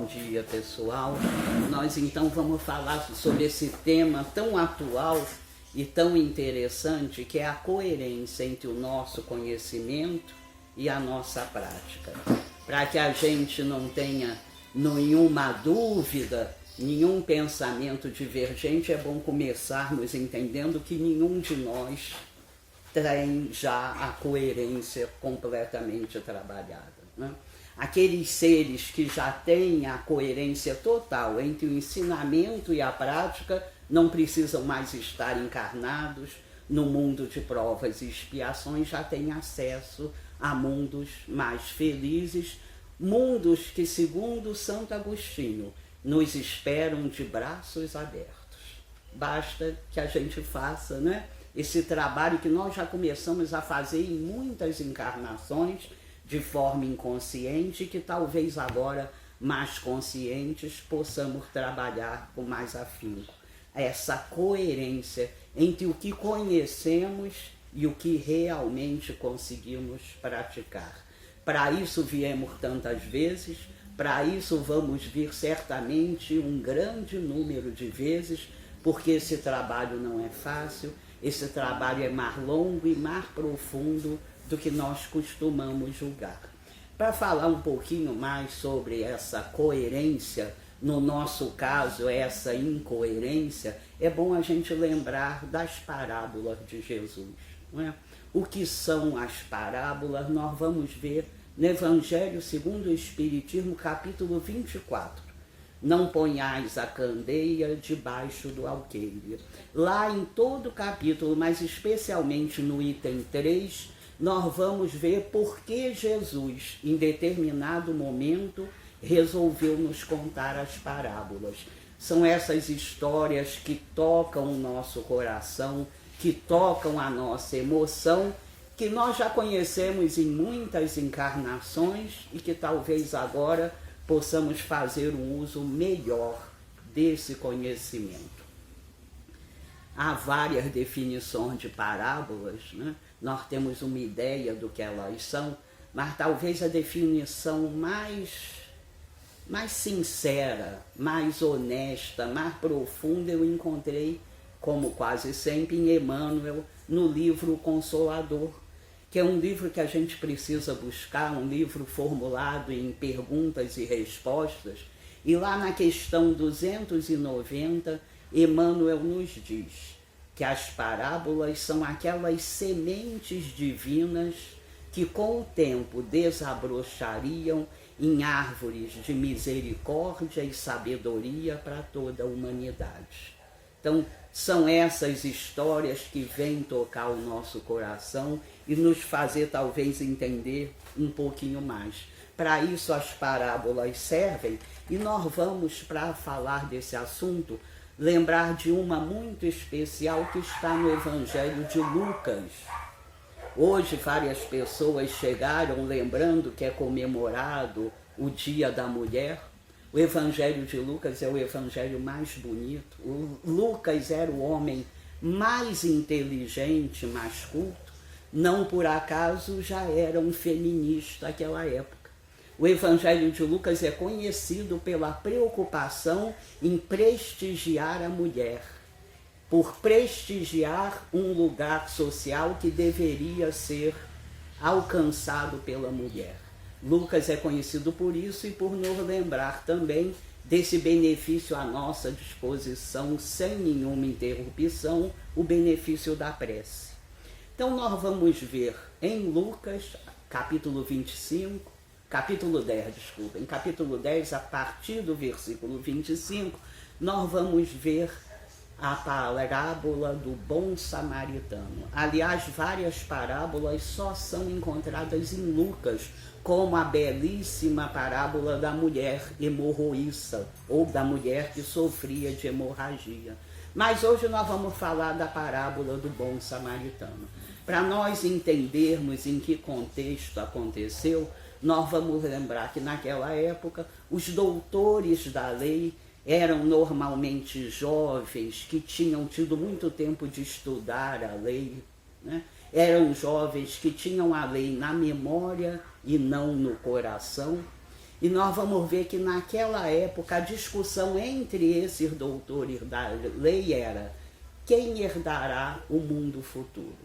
dia, pessoal. Nós então vamos falar sobre esse tema tão atual e tão interessante, que é a coerência entre o nosso conhecimento e a nossa prática. Para que a gente não tenha nenhuma dúvida, nenhum pensamento divergente, é bom começarmos entendendo que nenhum de nós tem já a coerência completamente trabalhada, né? Aqueles seres que já têm a coerência total entre o ensinamento e a prática não precisam mais estar encarnados no mundo de provas e expiações, já têm acesso a mundos mais felizes, mundos que, segundo Santo Agostinho, nos esperam de braços abertos. Basta que a gente faça, né, esse trabalho que nós já começamos a fazer em muitas encarnações, de forma inconsciente, que talvez agora, mais conscientes, possamos trabalhar com mais afinco. Essa coerência entre o que conhecemos e o que realmente conseguimos praticar. Para isso viemos tantas vezes, para isso vamos vir certamente um grande número de vezes, porque esse trabalho não é fácil, esse trabalho é mais longo e mais profundo do que nós costumamos julgar. Para falar um pouquinho mais sobre essa coerência, no nosso caso essa incoerência, é bom a gente lembrar das parábolas de Jesus, não é? O que são as parábolas nós vamos ver no Evangelho segundo o Espiritismo, capítulo 24. Não ponhais a candeia debaixo do alqueire. Lá em todo o capítulo, mas especialmente no item 3, nós vamos ver por que Jesus, em determinado momento, resolveu nos contar as parábolas. São essas histórias que tocam o nosso coração, que tocam a nossa emoção, que nós já conhecemos em muitas encarnações e que talvez agora possamos fazer um uso melhor desse conhecimento. Há várias definições de parábolas, né? Nós temos uma ideia do que elas são, mas talvez a definição mais sincera, mais honesta, mais profunda eu encontrei, como quase sempre, em Emmanuel, no livro Consolador, que é um livro que a gente precisa buscar, um livro formulado em perguntas e respostas, e lá na questão 290, Emmanuel nos diz que as parábolas são aquelas sementes divinas que com o tempo desabrochariam em árvores de misericórdia e sabedoria para toda a humanidade. Então, são essas histórias que vêm tocar o nosso coração e nos fazer talvez entender um pouquinho mais. Para isso as parábolas servem, e nós vamos, para falar desse assunto, lembrar de uma muito especial que está no Evangelho de Lucas. Hoje várias pessoas chegaram lembrando que é comemorado o Dia da Mulher. O Evangelho de Lucas é o evangelho mais bonito. O Lucas era o homem mais inteligente, mais culto. Não por acaso já era um feminista naquela época. O Evangelho de Lucas é conhecido pela preocupação em prestigiar a mulher, por prestigiar um lugar social que deveria ser alcançado pela mulher. Lucas é conhecido por isso e por nos lembrar também desse benefício à nossa disposição, sem nenhuma interrupção, o benefício da prece. Então nós vamos ver em Lucas, capítulo 25, capítulo 10, desculpa, em capítulo 10, a partir do versículo 25, nós vamos ver a parábola do bom samaritano. Aliás, várias parábolas só são encontradas em Lucas, como a belíssima parábola da mulher hemorroíça, ou da mulher que sofria de hemorragia. Mas hoje nós vamos falar da parábola do bom samaritano. Para nós entendermos em que contexto aconteceu, nós vamos lembrar que naquela época os doutores da lei eram normalmente jovens que tinham tido muito tempo de estudar a lei, né? Eram jovens que tinham a lei na memória e não no coração, E nós vamos ver que naquela época a discussão entre esses doutores da lei era quem herdará o mundo futuro.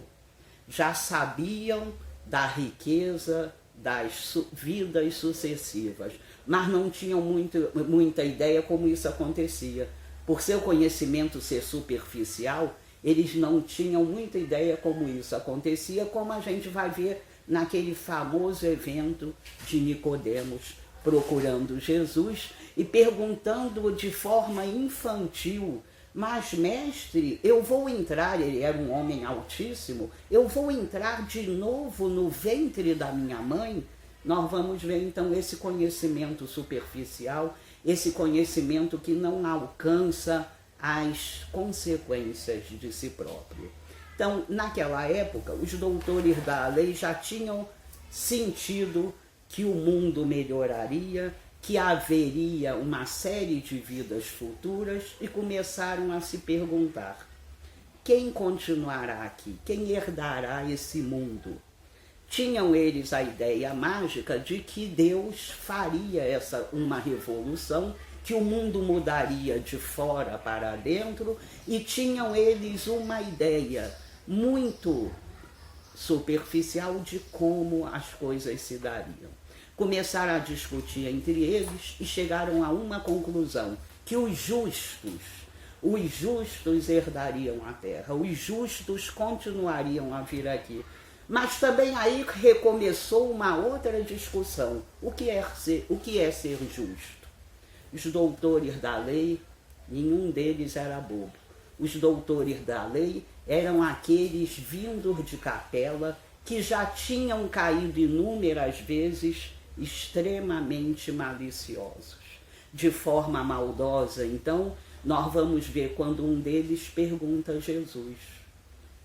Já sabiam da riqueza das vidas sucessivas, mas não tinham muita ideia como isso acontecia. Por seu conhecimento ser superficial, eles não tinham muita ideia como isso acontecia, como a gente vai ver naquele famoso evento de Nicodemos procurando Jesus e perguntando de forma infantil: mas mestre, eu vou entrar, ele era um homem altíssimo, eu vou entrar de novo no ventre da minha mãe? Nós vamos ver então esse conhecimento superficial, esse conhecimento que não alcança as consequências de si próprio. Então, naquela época, os doutores da lei já tinham sentido que o mundo melhoraria, que haveria uma série de vidas futuras e começaram a se perguntar: quem continuará aqui? Quem herdará esse mundo? Tinham eles a ideia mágica de que Deus faria uma revolução, que o mundo mudaria de fora para dentro, e tinham eles uma ideia muito superficial de como as coisas se dariam. Começaram a discutir entre eles e chegaram a uma conclusão: que os justos herdariam a terra, os justos continuariam a vir aqui. Mas também aí recomeçou uma outra discussão: o que é ser justo? Os doutores da lei, nenhum deles era bobo. Os doutores da lei eram aqueles vindos de capela que já tinham caído inúmeras vezes extremamente maliciosos. De forma maldosa, então, nós vamos ver quando um deles pergunta a Jesus.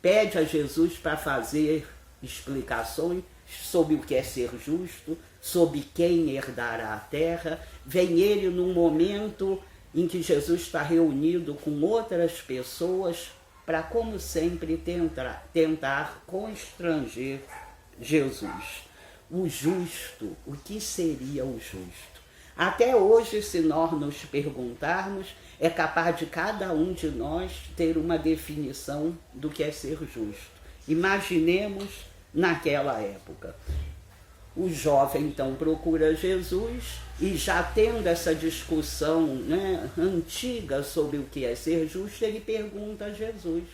Pede a Jesus para fazer explicações sobre o que é ser justo, sobre quem herdará a terra. Vem ele num momento em que Jesus está reunido com outras pessoas para, como sempre, tentar constranger Jesus. O justo, o que seria o justo? Até hoje, se nós nos perguntarmos, é capaz de cada um de nós ter uma definição do que é ser justo. Imaginemos naquela época. O jovem então procura Jesus e, já tendo essa discussão antiga sobre o que é ser justo, ele pergunta a Jesus: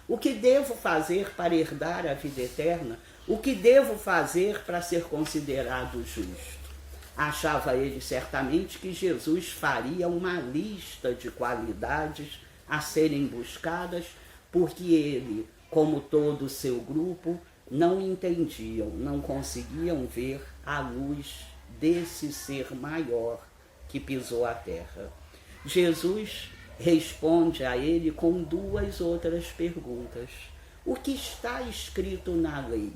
o que devo fazer para herdar a vida eterna? O que devo fazer para ser considerado justo? Achava ele certamente que Jesus faria uma lista de qualidades a serem buscadas, porque ele, como todo o seu grupo, não entendiam, não conseguiam ver a luz desse ser maior que pisou a terra. Jesus responde a ele com duas outras perguntas. O que está escrito na lei?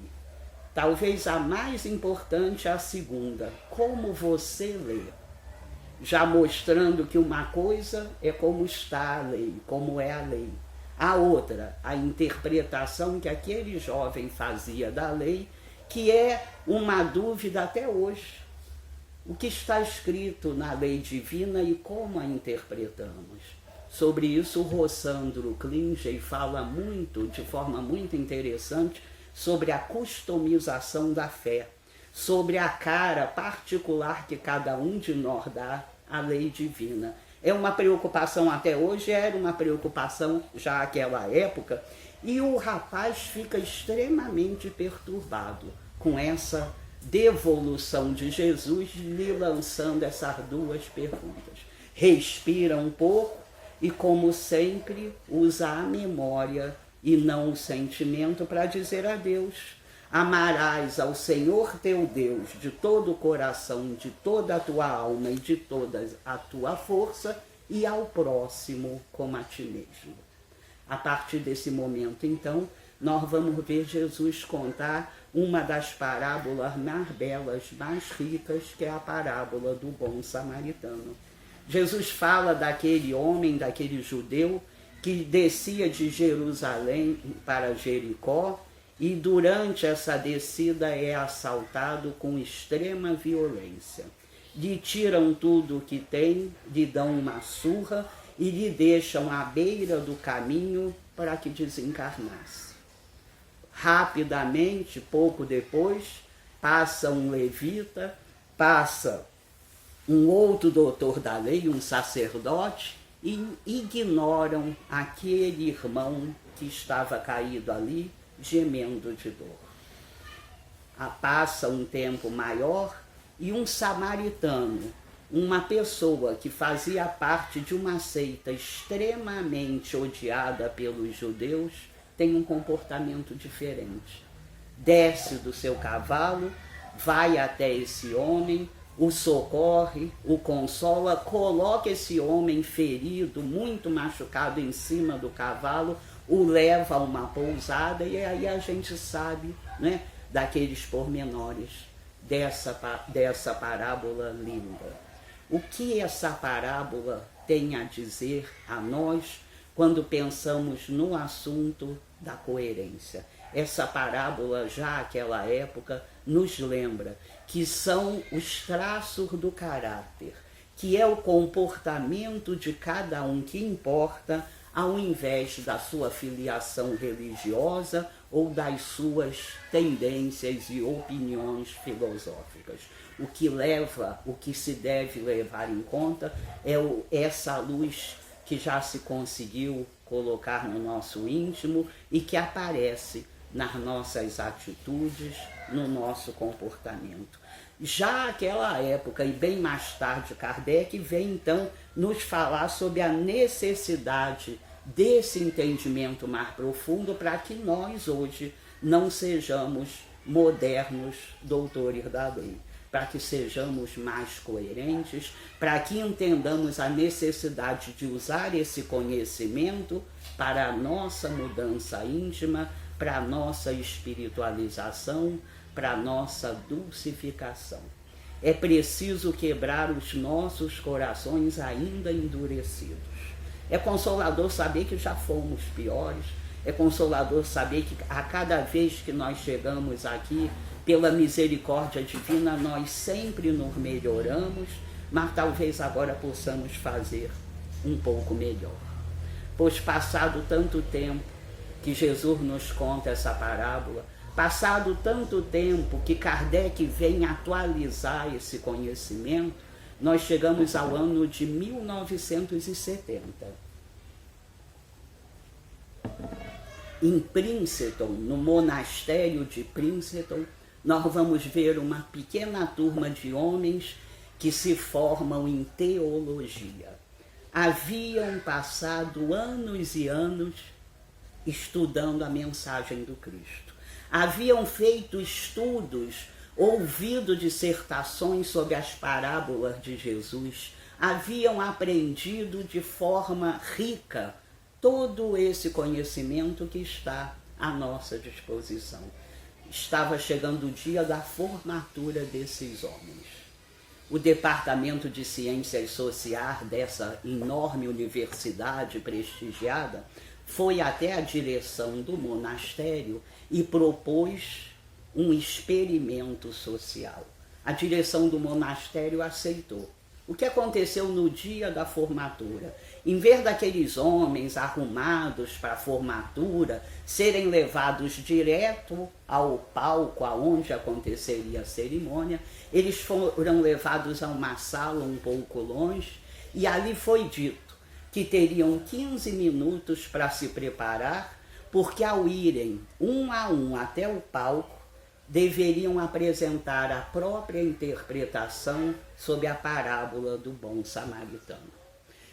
Talvez a mais importante é a segunda: como você lê? Já mostrando que uma coisa é como está a lei, como é a lei. A outra, a interpretação que aquele jovem fazia da lei, que é uma dúvida até hoje. O que está escrito na lei divina e como a interpretamos? Sobre isso, o Rossandro Klinger fala muito, de forma muito interessante, sobre a customização da fé, sobre a cara particular que cada um de nós dá à lei divina. É uma preocupação até hoje, era uma preocupação já naquela época, e o rapaz fica extremamente perturbado com essa devolução de Jesus, lhe lançando essas duas perguntas. Respira um pouco e, como sempre, usa a memória e não o sentimento para dizer a Deus: amarás ao Senhor teu Deus de todo o coração, de toda a tua alma e de toda a tua força, e ao próximo como a ti mesmo. A partir desse momento, então, nós vamos ver Jesus contar uma das parábolas mais belas, mais ricas, que é a parábola do bom samaritano. Jesus fala daquele homem, daquele judeu, que descia de Jerusalém para Jericó, e durante essa descida é assaltado com extrema violência. lhe tiram tudo o que tem, lhe dão uma surra e lhe deixam à beira do caminho para que desencarnasse. Rapidamente, pouco depois, passa um levita, passa um outro doutor da lei, um sacerdote, e ignoram aquele irmão que estava caído ali, gemendo de dor. Passa um tempo maior e um samaritano, uma pessoa que fazia parte de uma seita extremamente odiada pelos judeus, tem um comportamento diferente. Desce do seu cavalo, vai até esse homem, o socorre, o consola, coloca esse homem ferido, muito machucado em cima do cavalo, o leva a uma pousada e aí a gente sabe, né, daqueles pormenores dessa parábola linda. O que essa parábola tem a dizer a nós quando pensamos no assunto da coerência? Essa parábola, já àquela época, nos lembra que são os traços do caráter, que é o comportamento de cada um que importa, ao invés da sua filiação religiosa ou das suas tendências e opiniões filosóficas. O que se deve levar em conta é essa luz que já se conseguiu colocar no nosso íntimo e que aparece nas nossas atitudes, no nosso comportamento. Já aquela época, e bem mais tarde, Kardec vem então nos falar sobre a necessidade desse entendimento mais profundo para que nós hoje não sejamos modernos doutores da lei, para que sejamos mais coerentes, para que entendamos a necessidade de usar esse conhecimento para a nossa mudança íntima, para a nossa espiritualização, para a nossa dulcificação. É preciso quebrar os nossos corações ainda endurecidos. É consolador saber que já fomos piores, é consolador saber que a cada vez que nós chegamos aqui, pela misericórdia divina, nós sempre nos melhoramos, mas talvez agora possamos fazer um pouco melhor. Pois passado tanto tempo que Jesus nos conta essa parábola, passado tanto tempo que Kardec vem atualizar esse conhecimento, nós chegamos ao ano de 1970. Em Princeton, no monastério de Princeton, nós vamos ver uma pequena turma de homens que se formam em teologia. Haviam passado anos e anos estudando a mensagem do Cristo. Haviam feito estudos, ouvido dissertações sobre as parábolas de Jesus, haviam aprendido de forma rica todo esse conhecimento que está à nossa disposição. Estava chegando o dia da formatura desses homens. O Departamento de Ciências Sociais dessa enorme universidade prestigiada foi até a direção do monastério e propôs um experimento social. A direção do monastério aceitou. O que aconteceu no dia da formatura? Em vez daqueles homens arrumados para a formatura serem levados direto ao palco aonde aconteceria a cerimônia, eles foram levados a uma sala um pouco longe e ali foi dito que teriam 15 minutos para se preparar, porque ao irem um a um até o palco, deveriam apresentar a própria interpretação sobre a parábola do bom samaritano.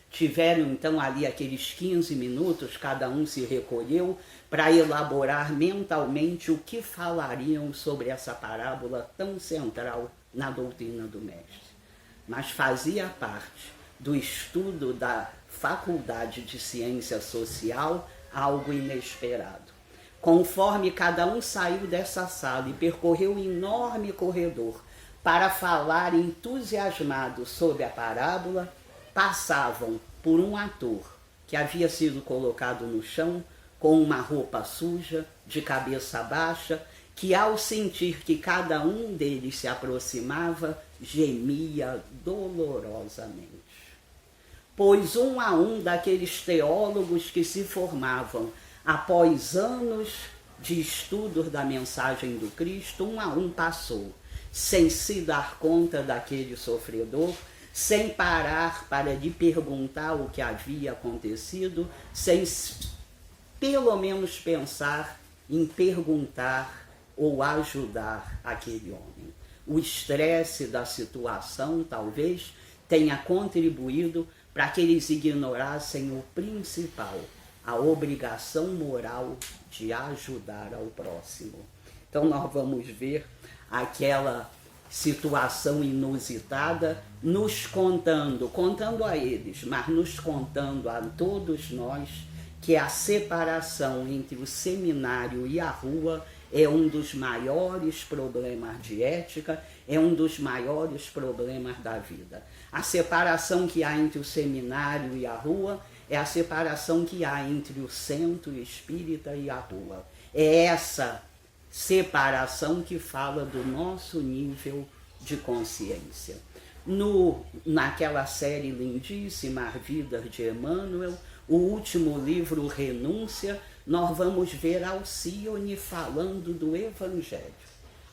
Tiveram então ali aqueles 15 minutos, cada um se recolheu para elaborar mentalmente o que falariam sobre essa parábola tão central na doutrina do Mestre. Mas fazia parte do estudo da Faculdade de Ciência Social algo inesperado. Conforme cada um saiu dessa sala e percorreu o enorme corredor para falar entusiasmado sobre a parábola, passavam por um ator que havia sido colocado no chão com uma roupa suja, de cabeça baixa, que ao sentir que cada um deles se aproximava, gemia dolorosamente. Pois um a um daqueles teólogos que se formavam após anos de estudos da mensagem do Cristo, um a um passou, sem se dar conta daquele sofredor, sem parar para lhe perguntar o que havia acontecido, sem pelo menos pensar em perguntar ou ajudar aquele homem. O estresse da situação talvez tenha contribuído para que eles ignorassem o principal, a obrigação moral de ajudar ao próximo. Então nós vamos ver aquela situação inusitada nos contando a eles, mas nos contando a todos nós que a separação entre o seminário e a rua é um dos maiores problemas de ética, é um dos maiores problemas da vida. A separação que há entre o seminário e a rua é a separação que há entre o centro espírita e a rua. É essa separação que fala do nosso nível de consciência. Naquela série lindíssima, As Vidas de Emmanuel, o último livro, Renúncia, nós vamos ver Alcione falando do Evangelho.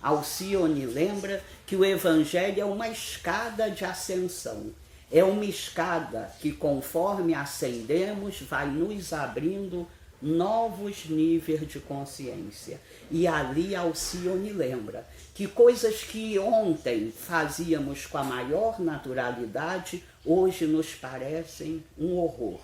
Alcione lembra que o Evangelho é uma escada de ascensão. É uma escada que, conforme ascendemos, vai nos abrindo novos níveis de consciência. E ali Alcione lembra que coisas que ontem fazíamos com a maior naturalidade, hoje nos parecem um horror.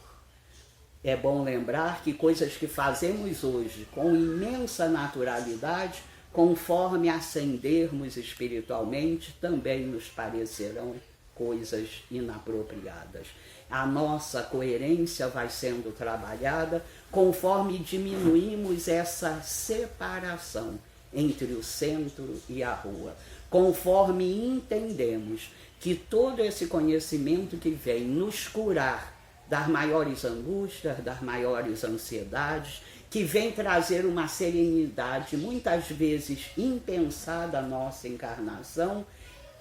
É bom lembrar que coisas que fazemos hoje com imensa naturalidade, conforme ascendermos espiritualmente, também nos parecerão coisas inapropriadas. A nossa coerência vai sendo trabalhada conforme diminuímos essa separação entre o centro e a rua, conforme entendemos que todo esse conhecimento que vem nos curar das maiores angústias, das maiores ansiedades, que vem trazer uma serenidade muitas vezes impensada à nossa encarnação,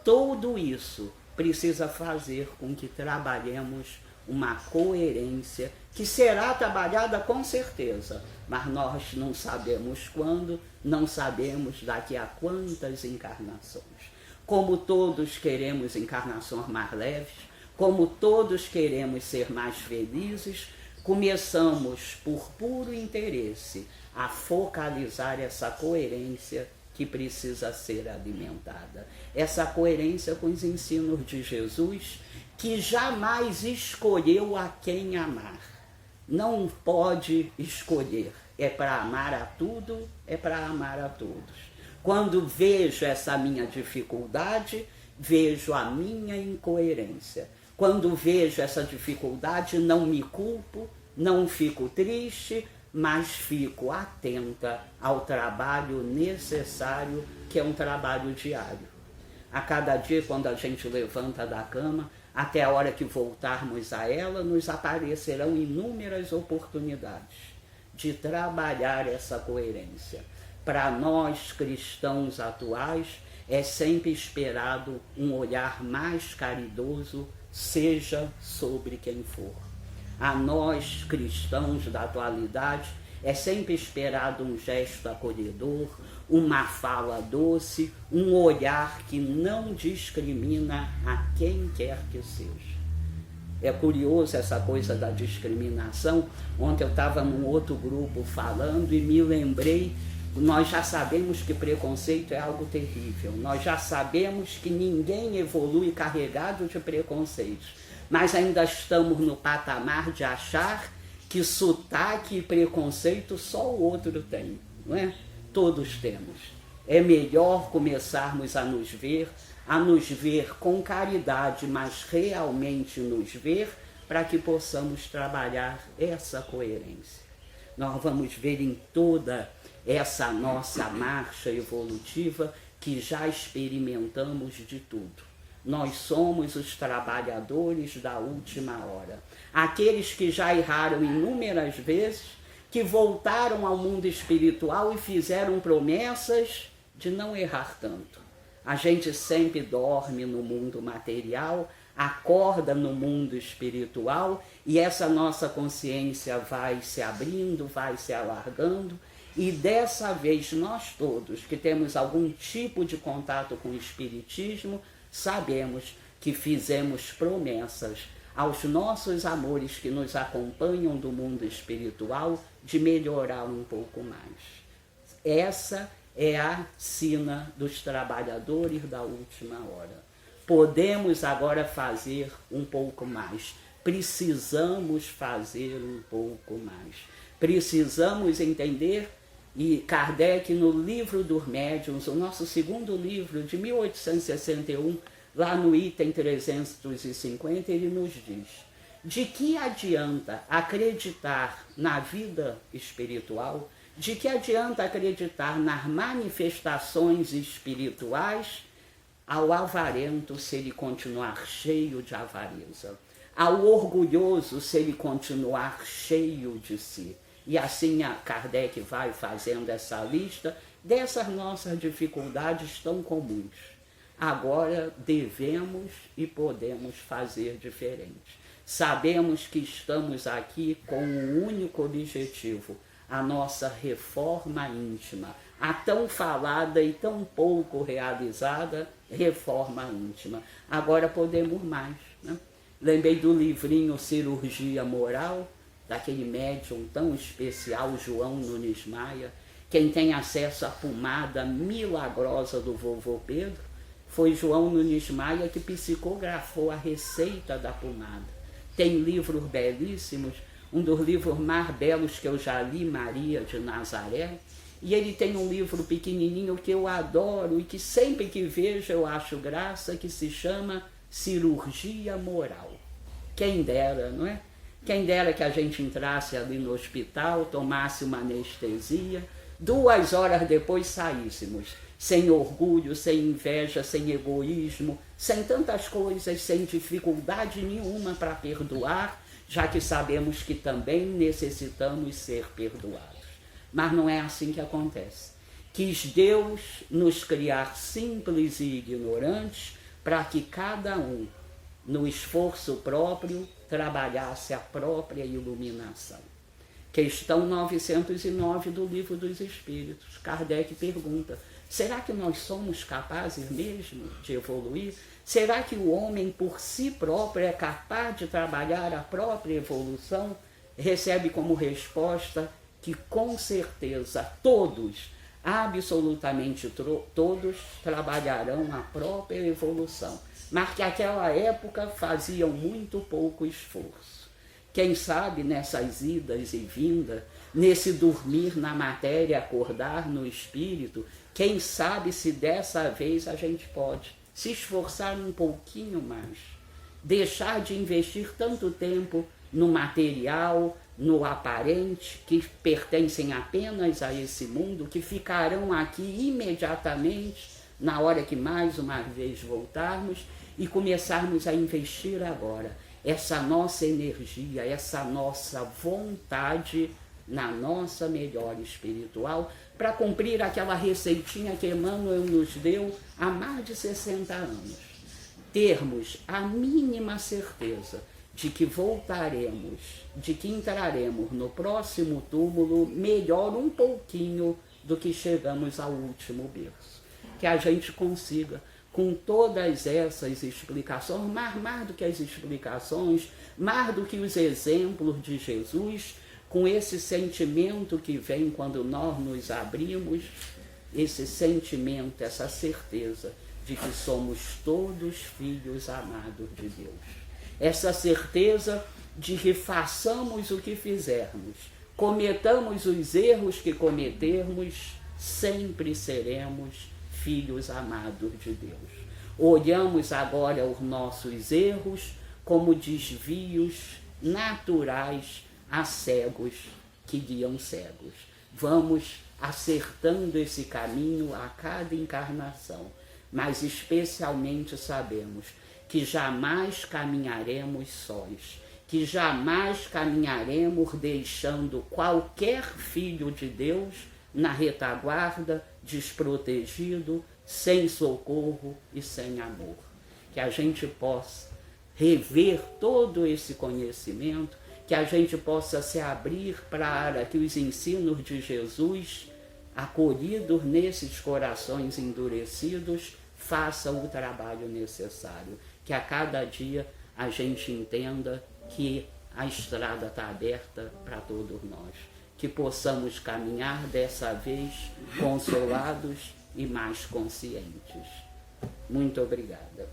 tudo isso precisa fazer com que trabalhemos uma coerência que será trabalhada com certeza, mas nós não sabemos quando, não sabemos daqui a quantas encarnações. Como todos queremos encarnações mais leves, como todos queremos ser mais felizes, começamos por puro interesse a focalizar essa coerência que precisa ser alimentada. Essa coerência com os ensinos de Jesus, que jamais escolheu a quem amar. Não pode escolher. É para amar a tudo, é para amar a todos. Quando vejo essa minha dificuldade, vejo a minha incoerência. Quando vejo essa dificuldade, não me culpo, não fico triste, mas fico atenta ao trabalho necessário, que é um trabalho diário. A cada dia, quando a gente levanta da cama, até a hora que voltarmos a ela, nos aparecerão inúmeras oportunidades de trabalhar essa coerência. Para nós, cristãos atuais, é sempre esperado um olhar mais caridoso, seja sobre quem for. A nós, cristãos da atualidade, é sempre esperado um gesto acolhedor, uma fala doce, um olhar que não discrimina a quem quer que seja. É curioso essa coisa da discriminação. Ontem eu estava num outro grupo falando e me lembrei, nós já sabemos que preconceito é algo terrível, nós já sabemos que ninguém evolui carregado de preconceitos, mas ainda estamos no patamar de achar que sotaque e preconceito só o outro tem, não é? Todos temos. É melhor começarmos a nos ver com caridade, mas realmente nos ver, para que possamos trabalhar essa coerência. Nós vamos ver em toda essa nossa marcha evolutiva que já experimentamos de tudo. Nós somos os trabalhadores da última hora. Aqueles que já erraram inúmeras vezes, que voltaram ao mundo espiritual e fizeram promessas de não errar tanto. A gente sempre dorme no mundo material, acorda no mundo espiritual, e essa nossa consciência vai se abrindo, vai se alargando, e dessa vez nós todos que temos algum tipo de contato com o Espiritismo, sabemos que fizemos promessas aos nossos amores que nos acompanham do mundo espiritual de melhorar um pouco mais. Essa é a sina dos trabalhadores da última hora. Podemos agora fazer um pouco mais. Precisamos fazer um pouco mais. Precisamos entender, e Kardec, no Livro dos Médiuns, o nosso segundo livro, de 1861, lá no item 350, ele nos diz: de que adianta acreditar na vida espiritual? De que adianta acreditar nas manifestações espirituais ao avarento se ele continuar cheio de avareza, ao orgulhoso se ele continuar cheio de si? E assim a Kardec vai fazendo essa lista dessas nossas dificuldades tão comuns. Agora devemos e podemos fazer diferente. Sabemos que estamos aqui com um único objetivo: a nossa reforma íntima, a tão falada e tão pouco realizada reforma íntima. Agora podemos mais, né? Lembrei do livrinho Cirurgia Moral, daquele médium tão especial, João Nunes Maia. Quem tem acesso à pomada milagrosa do vovô Pedro, foi João Nunes Maia que psicografou a receita da pomada. Tem livros belíssimos, um dos livros mais belos que eu já li, Maria de Nazaré, e ele tem um livro pequenininho que eu adoro e que sempre que vejo eu acho graça, que se chama Cirurgia Moral. Quem dera, não é? Quem dera que a gente entrasse ali no hospital, tomasse uma anestesia, 2 horas depois saíssemos, sem orgulho, sem inveja, sem egoísmo, sem tantas coisas, sem dificuldade nenhuma para perdoar, já que sabemos que também necessitamos ser perdoados. Mas não é assim que acontece. Quis Deus nos criar simples e ignorantes para que cada um, no esforço próprio, trabalhasse a própria iluminação. Questão 909 do Livro dos Espíritos. Kardec pergunta: será que nós somos capazes mesmo de evoluir? Será que o homem por si próprio é capaz de trabalhar a própria evolução? Recebe como resposta que com certeza todos, absolutamente todos, trabalharão a própria evolução, mas que naquela época faziam muito pouco esforço. Quem sabe nessas idas e vindas, nesse dormir na matéria, acordar no espírito, quem sabe se dessa vez a gente pode se esforçar um pouquinho mais, deixar de investir tanto tempo no material, no aparente, que pertencem apenas a esse mundo, que ficarão aqui imediatamente, na hora que mais uma vez voltarmos, e começarmos a investir agora essa nossa energia, essa nossa vontade na nossa melhora espiritual, para cumprir aquela receitinha que Emmanuel nos deu há mais de 60 anos. Termos a mínima certeza de que voltaremos, de que entraremos no próximo túmulo melhor um pouquinho do que chegamos ao último berço. Que a gente consiga, com todas essas explicações, mais do que as explicações, mais do que os exemplos de Jesus, com esse sentimento que vem quando nós nos abrimos, esse sentimento, essa certeza de que somos todos filhos amados de Deus. Essa certeza de que façamos o que fizermos, cometamos os erros que cometermos, sempre seremos filhos amados de Deus. Olhamos agora os nossos erros como desvios naturais a cegos que guiam cegos. Vamos acertando esse caminho a cada encarnação, mas especialmente sabemos que jamais caminharemos sós, que jamais caminharemos deixando qualquer filho de Deus na retaguarda, desprotegido, sem socorro e sem amor. Que a gente possa rever todo esse conhecimento, que a gente possa se abrir para que os ensinos de Jesus, acolhidos nesses corações endurecidos, façam o trabalho necessário. Que a cada dia a gente entenda que a estrada está aberta para todos nós. Que possamos caminhar dessa vez consolados e mais conscientes. Muito obrigada.